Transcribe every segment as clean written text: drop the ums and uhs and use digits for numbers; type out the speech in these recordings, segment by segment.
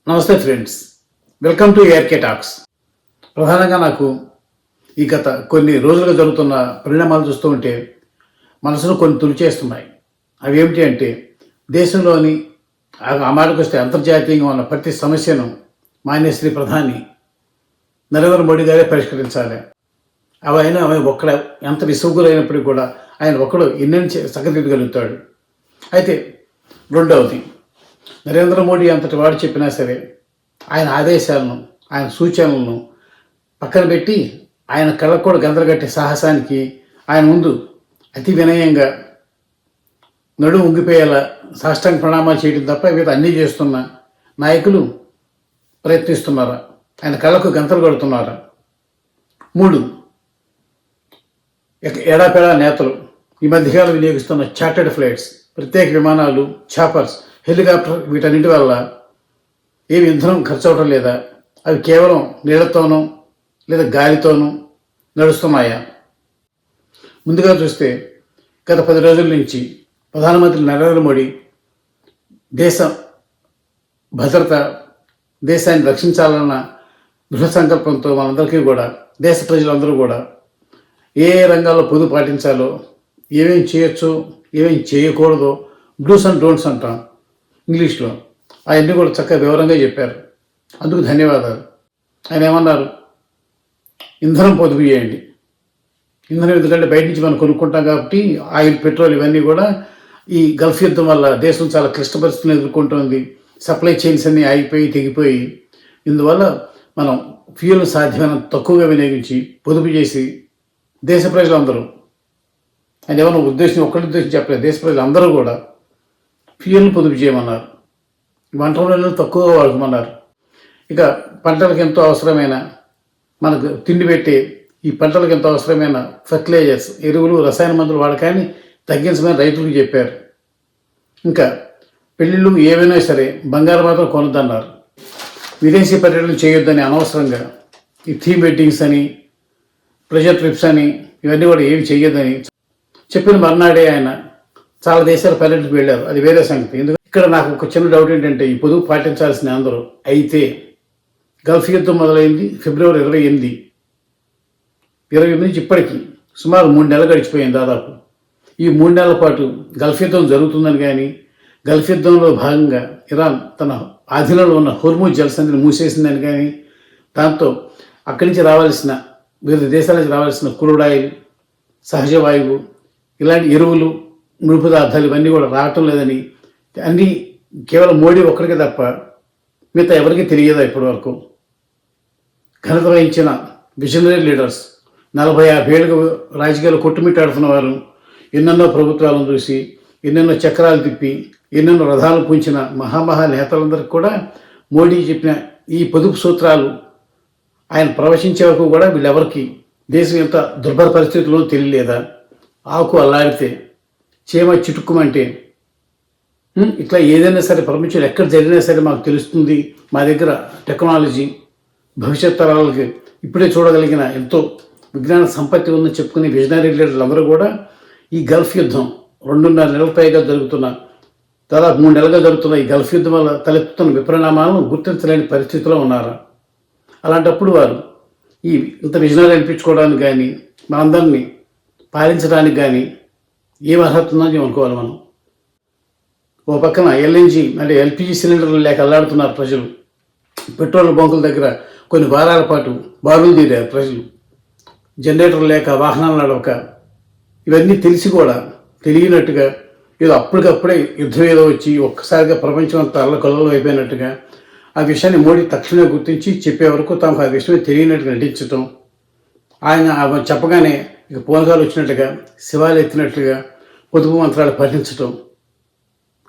నమస్తే friends, welcome to ARK talks. ప్రధానంగా నాకు ఈ గత కొన్ని రోజులుగా జరుగుతున్న పరిణామాలు చూస్తూ ఉంటే మనసును కొన్ని తులిచేస్తున్నాయి. అవి ఏమిటి అంటే, దేశంలోని ఆ మాటకు వస్తే అంతర్జాతీయంగా ఉన్న ప్రతి సమస్యను మాన్యశ్రీ ప్రధాని నరేంద్ర మోడీ గారే పరిష్కరించాలి. అవి ఒక్కడ ఎంత విసుగులైనప్పటికీ కూడా ఆయన ఒక్కడు ఎన్నెన్ని చక్కదిద్దగలుగుతాడు. అయితే రెండవది, నరేంద్ర మోడీ అంతటి వాడు చెప్పినా సరే ఆయన ఆదేశాలను, ఆయన సూచనలను పక్కన పెట్టి ఆయన కళ్ళకు కూడా గందరగట్టే సాహసానికి ఆయన ముందు అతి వినయంగా నడుము ఉంగిపోయేలా సాష్టాంగ ప్రణామాలు చేయడం తప్ప ఇవి అన్నీ చేస్తున్న నాయకులు ప్రయత్నిస్తున్నారా? ఆయన కళ్ళకు గంతలు కడుతున్నారా? 3, ఎడాపెడా నేతలు ఈ మధ్యకాలం వినియోగిస్తున్న చార్టర్డ్ ఫ్లైట్స్, ప్రత్యేక విమానాలు, చాపర్స్, హెలికాప్టర్, వీటన్నిటి వల్ల ఏమి ఇంధనం ఖర్చు అవడం లేదా? అవి కేవలం నీళ్లతోనూ లేదా గాలితోనూ నడుస్తున్నాయా? ముందుగా చూస్తే గత 10 రోజుల నుంచి ప్రధానమంత్రి నరేంద్ర మోడీ దేశ భద్రత, దేశాన్ని రక్షించాలన్న దృఢ సంకల్పంతో మనందరికీ కూడా, దేశ ప్రజలందరూ కూడా ఏ రంగాల్లో పొదుపు పాటించాలో, ఏమేమి చేయొచ్చో, ఏమేమి చేయకూడదో, డూస్ అండ్ డోంట్స్ అంటాం ఇంగ్లీష్లో, అవన్నీ కూడా చక్కగా వివరంగా చెప్పారు. అందుకు ధన్యవాదాలు. ఆయన ఏమన్నారు? ఇంధనం పొదుపు చేయండి. ఇంధనం ఎందుకంటే బయట నుంచి మనం కొనుక్కుంటాం కాబట్టి ఆయిల్, పెట్రోల్ ఇవన్నీ కూడా ఈ గల్ఫ్ యుద్ధం వల్ల దేశం చాలా క్లిష్ట పరిస్థితులను ఎదుర్కొంటుంది. సప్లై చైన్స్ అన్నీ ఆగిపోయి తెగిపోయి, ఇందువల్ల మనం ఫ్యూయల్ సాధ్యమైనంత తక్కువగా వినియోగించి పొదుపు చేసి దేశ ప్రజలందరూ, ఆయన ఏమన్నా ఒక్కరి ఉద్దేశం చెప్పలేదు, దేశ ప్రజలందరూ కూడా ఫ్యూయల్ని పొదుపు చేయమన్నారు. వంట నూనెలను తక్కువగా వాడుకోమన్నారు. ఇక పంటలకు ఎంతో అవసరమైన, మనకు తిండి పెట్టే ఈ పంటలకు ఎంతో అవసరమైన ఫర్టిలైజర్స్, ఎరువులు, రసాయన మందులు వాడకాన్ని తగ్గించమని రైతులకు చెప్పారు. ఇంకా పెళ్ళిళ్ళు ఏవైనా సరే బంగారం మాత్రం కొనొద్దన్నారు. విదేశీ పర్యటనలు చేయొద్దని అనవసరంగా ఈ థీమ్ వెడ్డింగ్స్ అని, ప్రెజర్ ట్రిప్స్ అని, ఇవన్నీ కూడా ఏమి చేయొద్దని చెప్పిన మర్నాడే ఆయన చాలా దేశాల పర్యటనకు వెళ్ళారు. అది వేరే సంగతి. ఎందుకంటే ఇక్కడ నాకు ఒక చిన్న డౌట్ ఏంటంటే, ఈ పొదుపు పాటించాల్సిన అందరూ అయితే గల్ఫ్ యుద్ధం మొదలైంది ఫిబ్రవరి 28 నుంచి ఇప్పటికీ సుమారు 3 నెలలు గడిచిపోయింది దాదాపు. ఈ 3 నెలల పాటు గల్ఫ్ యుద్ధం జరుగుతుందని కానీ, గల్ఫ్ యుద్ధంలో భాగంగా ఇరాన్ తన ఆధీనంలో ఉన్న హోర్ముజ్ జలసంధిని మూసేసిందని కానీ, దాంతో అక్కడి నుంచి రావాల్సిన, వివిధ దేశాల నుంచి రావాల్సిన క్రూడ్ ఆయిల్, సహజ వాయువు, ఇలాంటి ఎరువులు, ముడి పదార్థాలు ఇవన్నీ కూడా రావటం లేదని, అన్నీ కేవలం మోడీ ఒక్కడికే తప్ప మిగతా ఎవరికీ తెలియదా ఇప్పటి వరకు? ఘనత వహించిన విజనరీ లీడర్స్, 40-50 ఏళ్ళుగా రాజకీయాలు కొట్టుమిట్టాడుతున్న వారు, ఎన్నెన్నో ప్రభుత్వాలను చూసి, ఎన్నెన్నో చక్రాలు తిప్పి, ఎన్నెన్నో రథాలు పూంచిన మహామహా నేతలందరికీ కూడా మోడీ చెప్పిన ఈ పొదుపు సూత్రాలు ఆయన ప్రవచించే వరకు కూడా వీళ్ళెవరికి దేశం ఎంత దుర్భర పరిస్థితుల్లో తెలియలేదా? ఆకు అల్లాడితే చీమ చిటుక్కుమంటే, ఇట్లా ఏదైనా సరే ప్రపంచంలో ఎక్కడ జరిగినా సరే మాకు తెలుస్తుంది, మా దగ్గర టెక్నాలజీ, భవిష్యత్ తరాలకి ఇప్పుడే చూడగలిగిన ఎంతో విజ్ఞాన సంపత్తి ఉందని చెప్పుకునే విజనరీ లీడర్లు అందరూ కూడా ఈ గల్ఫ్ యుద్ధం 2.5 నెలల పైగా జరుగుతున్న, దాదాపు 3 నెలలుగా జరుగుతున్న ఈ గల్ఫ్ యుద్ధం వల్ల తలెత్తుతున్న విపరిణామాలను గుర్తించలేని పరిస్థితిలో ఉన్నారా? అలాంటప్పుడు వారు ఈ ఇంత విజనరీ అనిపించుకోవడానికి కానీ, మనందరినీ పాలించడానికి కానీ ఏం అర్హత ఉందని అనుకోవాలి మనం. ఓ పక్కన ఎల్ఎన్జీ అంటే ఎల్పిజి సిలిండర్లు లేక అల్లాడుతున్నారు ప్రజలు. పెట్రోల్ బంకుల దగ్గర కొన్ని వారాల పాటు బారులు తీరారు ప్రజలు. జనరేటర్ లేక, వాహనాలు నడవక, ఇవన్నీ తెలిసి కూడా తెలియనట్టుగా ఏదో అప్పటికప్పుడే యుద్ధం ఏదో వచ్చి ఒక్కసారిగా ప్రపంచం అంతా అల్లకల్లలో అయిపోయినట్టుగా ఆ విషయాన్ని మోడీ తక్షణమే గుర్తించి చెప్పే వరకు తమకు ఆ విషయమే తెలియనట్టుగా నటించటం, ఆయన చెప్పగానే ఇక పూనకాలు వచ్చినట్టుగా, శివాలు ఎత్తినట్లుగా పొదుపు మంత్రాలు పఠించటం,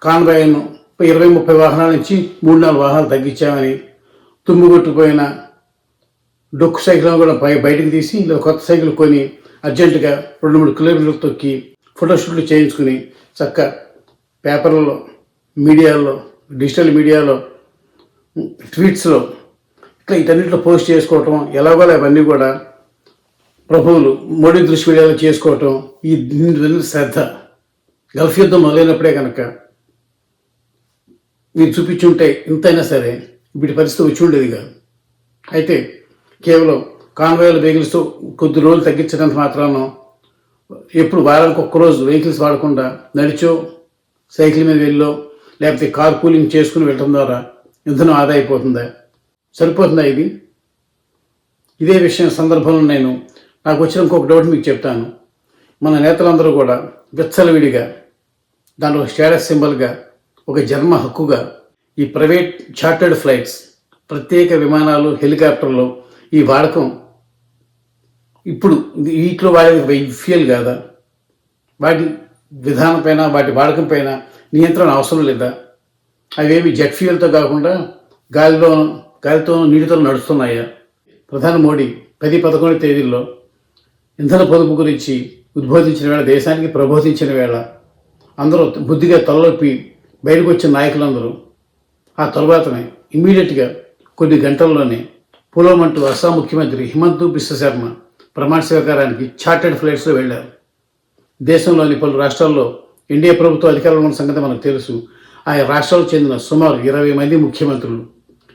కాన్వాయ్ను 20-30 వాహనాల నుంచి 3-4 వాహనాలు తగ్గించామని, తుమ్ముగొట్టుకుపోయిన డొక్కు సైకిల్ను కూడా బయటకు తీసి లేదా కొత్త సైకిల్ కొని అర్జెంటుగా 2-3 కిలోమీటర్లు తొక్కి ఫోటోషూట్లు చేయించుకుని చక్క పేపర్లలో, మీడియాలో, డిజిటల్ మీడియాలో, ట్వీట్స్లో ఇట్లా వీటన్నిటిలో పోస్ట్ చేసుకోవటం, ఎలాగోలా ఇవన్నీ కూడా ప్రభువులు మోడీ దృష్టి వీడియోలు చేసుకోవటం, ఈ శ్రద్ధ గల్ఫ్ యుద్ధం మొదలైనప్పుడే కనుక మీరు చూపించుంటే ఇంతైనా సరే వీటి పరిస్థితి వచ్చి ఉండేది కాదు. అయితే కేవలం కాన్వాయ్లు వెహికల్స్తో కొద్ది రోజులు తగ్గించడానికి మాత్రాన ఎప్పుడు వారానికి ఒక్కరోజు వెహికల్స్ వాడకుండా నడిచో, సైకిల్ మీద వెళ్ళో, లేకపోతే కార్ పూలింగ్ చేసుకుని వెళ్ళడం ద్వారా ఇంధనం ఆదా అయిపోతుందా? సరిపోతుందా ఇది? ఇదే విషయం సందర్భంలో నాకు వచ్చిన ఇంకొక డౌట్ మీకు చెప్తాను. మన నేతలందరూ కూడా విచ్చలవిడిగా దాని ఒక స్టేటస్ సింబల్గా, ఒక జన్మ హక్కుగా ఈ ప్రైవేట్ చార్టర్డ్ ఫ్లైట్స్, ప్రత్యేక విమానాలు, హెలికాప్టర్లు ఈ వాడకం ఇప్పుడు వీటిలో వాడేది ఫ్యూయల్ కాదా? వాటి విధానం పైన, వాటి వాడకం పైన నియంత్రణ అవసరం లేదా? అవేమి జెట్ ఫ్యూయల్తో కాకుండా గాలితో నీటితో నడుస్తున్నాయా? ప్రధాని మోడీ 10-11 తేదీల్లో ఇంధన పొదుపు గురించి ఉద్బోధించిన వేళ, దేశానికి ప్రబోధించిన వేళ అందరూ బుద్ధిగా తలనొప్పి బయటకు వచ్చిన నాయకులందరూ ఆ తర్వాతనే ఇమ్మీడియట్గా కొన్ని గంటల్లోనే పులోమంటూ అస్సాం ముఖ్యమంత్రి హిమంత్ బిశ్వ శర్మ ప్రమాణ స్వీకారానికి చార్టర్డ్ ఫ్లైట్స్లో వెళ్ళారు. దేశంలోని పలు రాష్ట్రాల్లో ఎన్డీఏ ప్రభుత్వం అధికారంలో ఉన్న సంగతి మనకు తెలుసు. ఆయా రాష్ట్రాలకు చెందిన సుమారు 20 మంది ముఖ్యమంత్రులు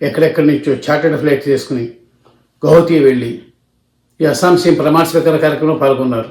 ఎక్కడెక్కడి నుంచో చార్టర్డ్ ఫ్లైట్ చేసుకుని గౌహతి వెళ్ళి ఈ అస్సాం సీఎం ప్రమాణ స్వీకార కార్యక్రమంలో పాల్గొన్నారు.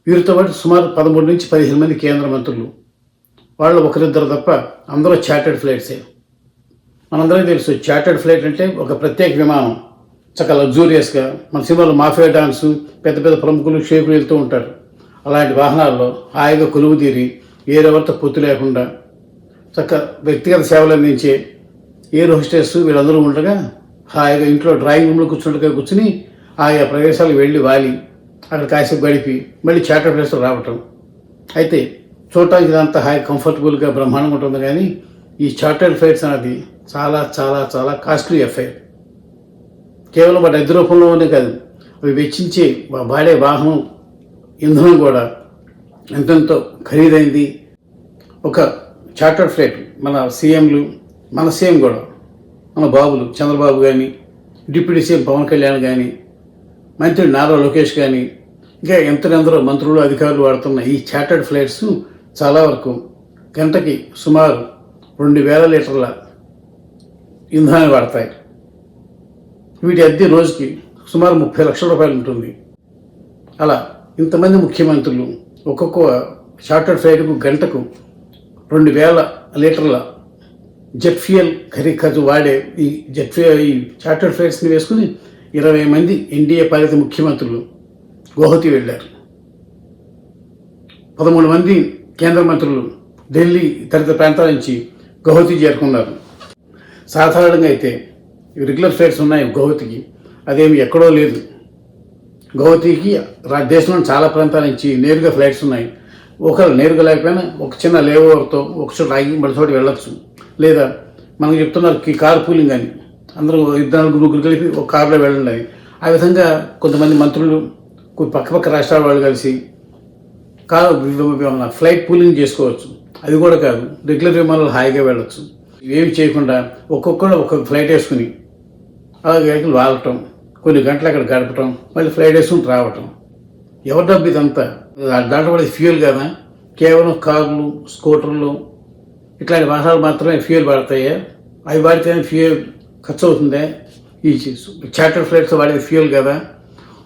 వీరితో పాటు సుమారు 13 నుంచి 15 మంది కేంద్ర మంత్రులు, వాళ్ళు ఒకరిద్దరు తప్ప అందరూ చార్టర్డ్ ఫ్లైట్సే. మనందరికీ తెలుసు, చార్టర్డ్ ఫ్లైట్ అంటే ఒక ప్రత్యేక విమానం, చక్కగా లగ్జూరియస్గా. మన సినిమాలో మాఫియా డాన్సు, పెద్ద పెద్ద ప్రముఖులు, షేకులు వెళ్తూ ఉంటారు. అలాంటి వాహనాల్లో హాయిగా కొలువు తీరి వేరెవరితో పొత్తు లేకుండా చక్కగా వ్యక్తిగత సేవలు అందించే ఎయిర్ హోస్టెస్ వీళ్ళందరూ ఉండగా హాయిగా ఇంట్లో డ్రాయింగ్ రూమ్లో కూర్చుని ఆయా ప్రదేశాలకు వెళ్ళి వాలి అక్కడ కాసేపు గడిపి మళ్ళీ చార్టర్డ్ ఫ్లైట్స్లో రావటం. అయితే చూడటానికి ఇదంతా హాయి కంఫర్టబుల్గా బ్రహ్మాండంగా ఉంటుంది. కానీ ఈ చార్టర్డ్ ఫ్లైట్స్ అనేది చాలా చాలా చాలా కాస్ట్లీ అఫైర్. కేవలం వాటి అద్దె రూపంలోనే కాదు, అవి వెచ్చించే వాడే వాహనం ఇంధనం కూడా ఎంతెంతో ఖరీదైంది. ఒక చార్టర్డ్ ఫ్లైట్ మన సీఎంలు, మన సీఎం కూడా, మన బాబులు చంద్రబాబు కానీ, డిప్యూటీ సీఎం పవన్ కళ్యాణ్ కానీ, మంత్రి నారా లోకేష్ కానీ, ఇంకా ఎంతరెందరో మంత్రులు, అధికారులు వాడుతున్న ఈ చార్టర్డ్ ఫ్లైట్స్ చాలా వరకు గంటకి సుమారు 2000 లీటర్ల ఇంధనాన్ని వాడతాయి. వీటి అద్దె రోజుకి సుమారు 30 లక్షల రూపాయలు ఉంటుంది. అలా ఇంతమంది ముఖ్యమంత్రులు ఒక్కొక్క చార్టర్డ్ ఫ్లైట్కు గంటకు 2000 లీటర్ల జెట్ ఫ్యూయల్ ఖర్చు వాడే ఈ చార్టర్డ్ ఫ్లైట్స్ని వేసుకుని 20 మంది ఎన్డీఏ పాలిత ముఖ్యమంత్రులు గౌహతి వెళ్ళారు. 13 మంది కేంద్ర మంత్రులు ఢిల్లీ తదితర ప్రాంతాల నుంచి గౌహతి చేరుకున్నారు. సాధారణంగా అయితే రెగ్యులర్ ఫ్లైట్స్ ఉన్నాయి గౌహతికి, అదేమి ఎక్కడో లేదు. గౌహతికి దేశంలోని చాలా ప్రాంతాల నుంచి నేరుగా ఫ్లైట్స్ ఉన్నాయి. ఒకరు నేరుగా లేకపోయినా ఒక చిన్న లేఓవర్తో ఒక చోట ఆగి మళ్ళీ చోట వెళ్ళొచ్చు. లేదా మనకు చెప్తున్నారు కార్ పూలింగ్ అని, అందరూ 2-4 కలిపి ఒక కారులో వెళ్ళండి అని. ఆ విధంగా కొంతమంది మంత్రులు పక్క రాష్ట్రాల వాళ్ళు కలిసి ఫ్లైట్ పూలింగ్ చేసుకోవచ్చు. అది కూడా కాదు, రెగ్యులర్ విమానాలు హాయిగా వెళ్ళొచ్చు. ఏమి చేయకుండా ఒక్కొక్కరు ఒక్కొక్క ఫ్లైట్ వేసుకుని అలాగే వాలటం, కొన్ని గంటలు అక్కడ గడపటం, మళ్ళీ ఫ్లైట్ వేసుకుని రావటం. ఎవరి డబ్బు ఇదంతా? దాంట్లో పడేది ఫ్యూయల్ కదా. కేవలం కార్లు, స్కూటర్లు ఇట్లాంటి వాహనాలు మాత్రమే ఫ్యూయల్ వాడతాయా? అవి వాడితేనే ఫ్యూయల్ ఖర్చు అవుతుందే. ఈ చార్టర్ ఫ్లైట్స్ వాడేది ఫ్యూయల్ కదా,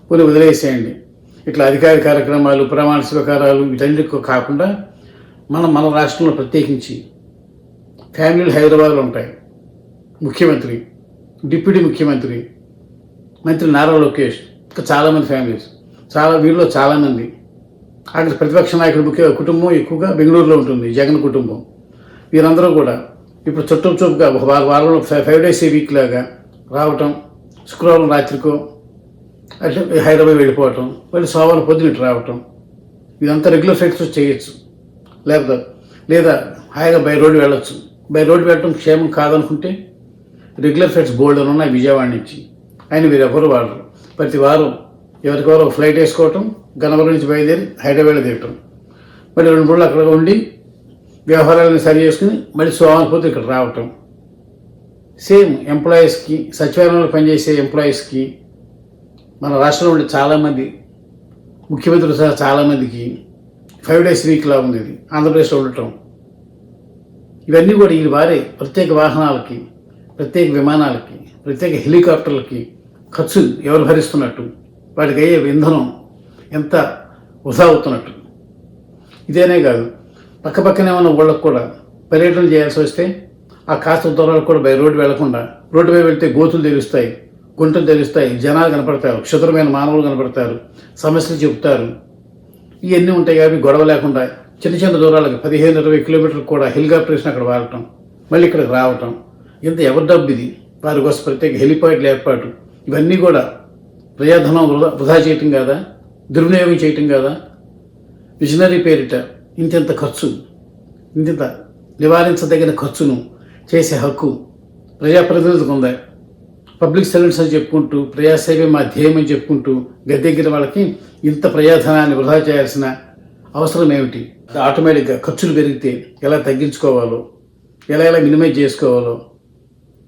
కొన్ని వదిలేసేయండి. ఇట్లా అధికార కార్యక్రమాలు, ప్రమాణ స్వీకారాలు వీటన్నిటికీ కాకుండా మన రాష్ట్రంలో ప్రత్యేకించి ఫ్యామిలీలు హైదరాబాద్లో ఉంటాయి. ముఖ్యమంత్రి, డిప్యూటీ ముఖ్యమంత్రి, మంత్రి నారా లోకేష్, ఇంకా చాలామంది ఫ్యామిలీస్, వీళ్ళలో చాలామంది. అక్కడ ప్రతిపక్ష నాయకుడి కుటుంబం ఎక్కువగా బెంగళూరులో ఉంటుంది, జగన్ కుటుంబం. వీరందరూ కూడా ఇప్పుడు చుట్టూగా ఒక వారంలో 5 days a week లాగా రావటం, శుక్రవారం రాత్రికో అట్లా హైదరాబాద్ వెళ్ళిపోవటం, మళ్ళీ సోమవారం పొద్దున ఇటు రావటం. ఇదంతా రెగ్యులర్ ఫ్లైట్స్ చేయొచ్చు. లేదా హాయిగా బై రోడ్డు వెళ్ళొచ్చు. బై రోడ్డు వెళ్ళటం క్షేమం కాదనుకుంటే రెగ్యులర్ ఫ్లైట్స్ బోల్డ్ ఉన్నాయి విజయవాడ నుంచి. ఆయన మీరు ఎవరు వాడరు. ప్రతి వారం ఎవరికెవరో ఫ్లైట్ వేసుకోవటం, గన్నవరం నుంచి బయలుదేరి హైదరాబాద్లో దిగటం, మళ్ళీ 2 రోజులు అక్కడ ఉండి వ్యవహారాలను సరి చేసుకుని మళ్ళీ సోమవారం పొద్దు ఇక్కడ రావటం. సేమ్ ఎంప్లాయీస్కి, సచివాలయంలో పనిచేసే ఎంప్లాయీస్కి, మన రాష్ట్రంలో ఉండే చాలామంది ముఖ్యమంత్రులు సహా చాలామందికి 5 days వీక్లా ఉంది ఇది ఆంధ్రప్రదేశ్లో ఉండటం. ఇవన్నీ కూడా ఈ వారే ప్రత్యేక వాహనాలకి ప్రత్యేక విమానాలకి, ప్రత్యేక హెలికాప్టర్లకి ఖర్చు ఎవరు భరిస్తున్నట్టు, వాటికి అయ్యే ఇంధనం ఎంత వృధా అవుతున్నట్టు. ఇదేనే కాదు, పక్కపక్కనే ఉన్న ఊళ్ళకు కూడా పర్యటన చేయాల్సి వస్తే ఆ కాస్త దూరాలకు కూడా బై రోడ్డు వెళ్లకుండా రోడ్డుపై వెళ్తే గోతులు తెలుస్తాయి, గుంటలు తెలుస్తాయి, జనాలు కనపడతారు, క్షుద్రమైన మానవులు కనపడతారు, సమస్యలు చెబుతారు. ఇవన్నీ ఉంటాయి కాబట్టి గొడవ లేకుండా చిన్న చిన్న దూరాలకు 15-20 కిలోమీటర్లు కూడా హెలికాప్టర్స్ని అక్కడ వాడటం, మళ్ళీ ఇక్కడికి రావటం, ఇంత ఎవరి డబ్బు ఇది? వారి కోసం ప్రత్యేక హెలిపాడ్ల ఏర్పాటు, ఇవన్నీ కూడా ప్రజాధనం వృధా చేయటం కాదా? దుర్వినియోగం చేయటం కాదా? విజనరీ పేరిట ఇంతింత ఖర్చు, ఇంతింత నివారించదగిన ఖర్చును చేసే హక్కు ప్రజాప్రతినిధులకు ఉందా? పబ్లిక్ సర్వెంట్స్ అని చెప్పుకుంటూ, ప్రజాసేవే మా ధ్యేయం అని చెప్పుకుంటూ గద్దెగ్గిన వాళ్ళకి ఇంత ప్రజాధనాన్ని వృధా చేయాల్సిన అవసరం ఏమిటి? ఆటోమేటిక్గా ఖర్చులు పెరిగితే ఎలా తగ్గించుకోవాలో, ఎలా మినిమైజ్ చేసుకోవాలో,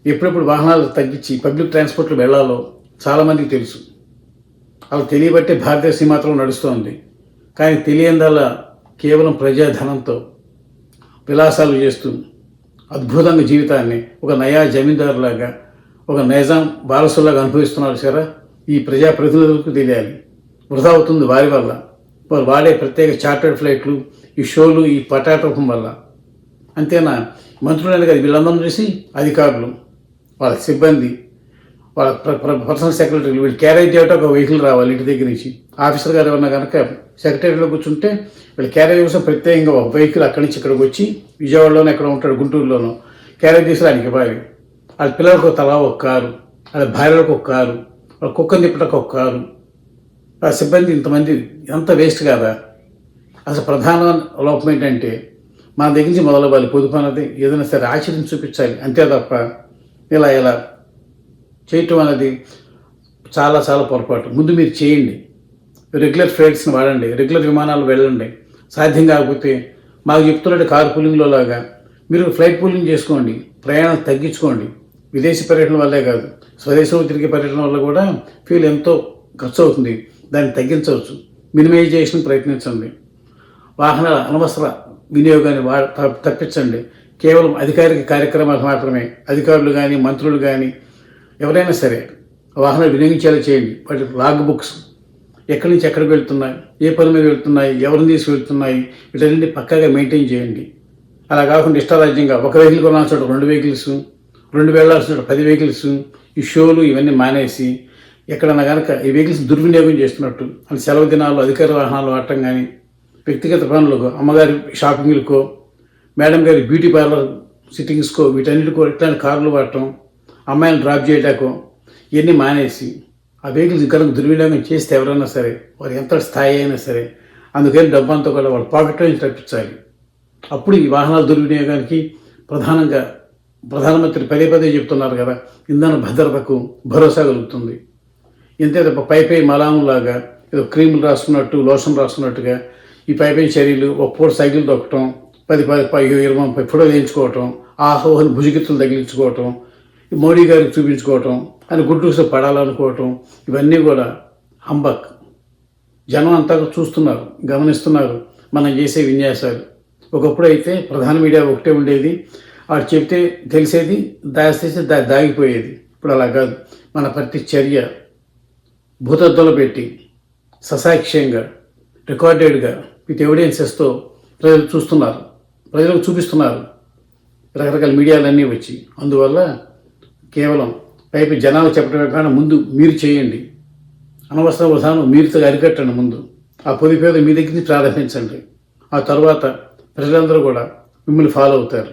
ఎప్పుడెప్పుడు వాహనాలు తగ్గించి పబ్లిక్ ట్రాన్స్పోర్ట్లో వెళ్ళాలో చాలామందికి తెలుసు. అలా తెలియబట్టే భారతదేశం మాత్రం నడుస్తోంది. కానీ తెలియందల్లా కేవలం ప్రజాధనంతో విలాసాలు చేస్తూ అద్భుతంగా జీవితాన్ని ఒక నయా జమీందారులాగా, ఒక నైజాం బాలసులాగా అనుభవిస్తున్నారు సరే. ఈ ప్రజాప్రతినిధులకు తెలియాలి. వృధా అవుతుంది వారి వల్ల, వారు వాడే ప్రత్యేక చార్టర్డ్ ఫ్లైట్లు, ఈ షోలు, ఈ పటాటోపం వల్ల. అంతేనా? మంత్రులైన కదా వీళ్ళందరూ చూసి అధికారులు, వాళ్ళ సిబ్బంది, వాళ్ళ పర్సనల్ సెక్రటరీలు, వీళ్ళు క్యారేజ్ చేయటం ఒక వెహికల్ రావాలి ఇంటి దగ్గర నుంచి. ఆఫీసర్ గారు ఏమన్నా కనుక సెక్రటరీలో కూర్చుంటే వీళ్ళు క్యారేజ్ కోసం ప్రత్యేకంగా ఒక వెహికల్ అక్కడి నుంచి ఇక్కడికి వచ్చి విజయవాడలోనే ఎక్కడ ఉంటాడు, గుంటూరులోనో క్యారేజ్ చేసి ఆయనకి ఇవ్వాలి. వాళ్ళ పిల్లలకు తలా ఒక కారు, వాళ్ళ భార్యలకు ఒక కారు, వాళ్ళ కుక్కని తిప్పటకు ఒక కారు. ఆ సిబ్బంది ఇంతమంది ఎంత వేస్ట్ కాదా? అసలు ప్రధాన లోపం ఏంటంటే మన దగ్గర నుంచి మొదలవ్వాలి. పొదుపు అన్నది ఏదైనా సరే ఆచరించి చూపించాలి, అంతే తప్ప ఇలా చేయటం అనేది చాలా చాలా పొరపాటు. ముందు మీరు చేయండి, రెగ్యులర్ ఫ్లైట్స్ని వాడండి, రెగ్యులర్ విమానాలు వెళ్ళండి. సాధ్యం కాకపోతే మాకు చెప్తున్నట్టు కారు పూలింగ్లో లాగా మీరు ఫ్లైట్ పూలింగ్ చేసుకోండి, ప్రయాణం తగ్గించుకోండి. విదేశీ పర్యటన వల్లే కాదు, స్వదేశంలో తిరిగే పర్యటన వల్ల కూడా ఫ్యూల్ ఎంతో ఖర్చు అవుతుంది. దాన్ని తగ్గించవచ్చు, మినిమైజేషన్ ప్రయత్నించండి. వాహనాల అనవసర వినియోగాన్ని తప్పించండి. కేవలం అధికారిక కార్యక్రమాలు మాత్రమే అధికారులు కానీ, మంత్రులు కానీ, ఎవరైనా సరే వాహనాలు వినియోగించేలా చేయండి. వాటి లాగ్ బుక్స్, ఎక్కడి నుంచి ఎక్కడికి వెళ్తున్నాయి, ఏ పని మీద వెళ్తున్నాయి, ఎవరిని తీసి వెళ్తున్నాయి, వీటన్నింటినీ పక్కాగా మెయింటైన్ చేయండి. అలా కాకుండా ఇష్టారాజ్యంగా ఒక వెహికల్ కొనాల్సిన చోట 2 వెహికల్స్, 2 వెళ్లాల్సిన చోట 10 వెహికల్స్, ఈ షోలు ఇవన్నీ మానేసి ఎక్కడన్నా కనుక ఈ వెహికల్స్ దుర్వినియోగం చేస్తున్నట్టు అది సెలవు దినాలు అధికార వాహనాలు వాడటం కానీ, వ్యక్తిగత పనులకు, అమ్మగారి షాపింగ్లకో, మేడం గారి బ్యూటీ పార్లర్ సిట్టింగ్స్కో, వీటన్నిటికో ఇట్లాంటి కార్లు వాడటం, అమ్మాయిని డ్రాప్ చేయటాకో ఇవన్నీ మానేసి ఆ వెహికల్స్ కనుక దుర్వినియోగం చేస్తే ఎవరైనా సరే, వారు ఎంత స్థాయి అయినా సరే, అందుకని డబ్బంతా కూడా వాళ్ళ పాకెట్లో నుంచి తప్పించాలి. అప్పుడు ఈ వాహనాల దుర్వినియోగానికి ప్రధానంగా ప్రధానమంత్రి పదే చెప్తున్నారు కదా, ఇంధన భద్రతకు భరోసా కలుగుతుంది. ఇంతే తప్ప పై మలాములాగా ఏదో క్రీములు రాసుకున్నట్టు, లోషన్ రాసుకున్నట్టుగా ఈ పై చర్యలు, ఒక పూట సైకిల్ తొక్కటం, 10-20-30 ఫోటోలు వేయించుకోవటం, ఆహోహని భుజగిత్తులు తగిలించుకోవటం, మోడీ గారికి చూపించుకోవటం, అని గుడ్డూసి పడాలనుకోవటం, ఇవన్నీ కూడా హంబక్. జనం అంతా చూస్తున్నారు, గమనిస్తున్నారు మనం చేసే విన్యాసాలు. ఒకప్పుడు అయితే ప్రధాన మీడియా ఒకటే ఉండేది, వాడు చెప్తే తెలిసేది, దాచేస్తే దాగిపోయేది. ఇప్పుడు అలా కాదు. మన ప్రతి చర్య భూతద్దంలో పెట్టి ససాక్ష్యంగా రికార్డెడ్గా విత్ ఎవిడెన్సెస్తో ప్రజలు చూస్తున్నారు, ప్రజలకు చూపిస్తున్నారు రకరకాల మీడియాలన్నీ వచ్చి. అందువల్ల కేవలం పైపు జనాలు చెప్పడమే కానీ ముందు మీరు చేయండి. అనవసర విధానం మీరుతో అరికట్టండి. ముందు ఆ పొదుపేద మీ దగ్గర నుంచి ప్రారంభించండి. ఆ తర్వాత ప్రజలందరూ కూడా మిమ్మల్ని ఫాలో అవుతారు.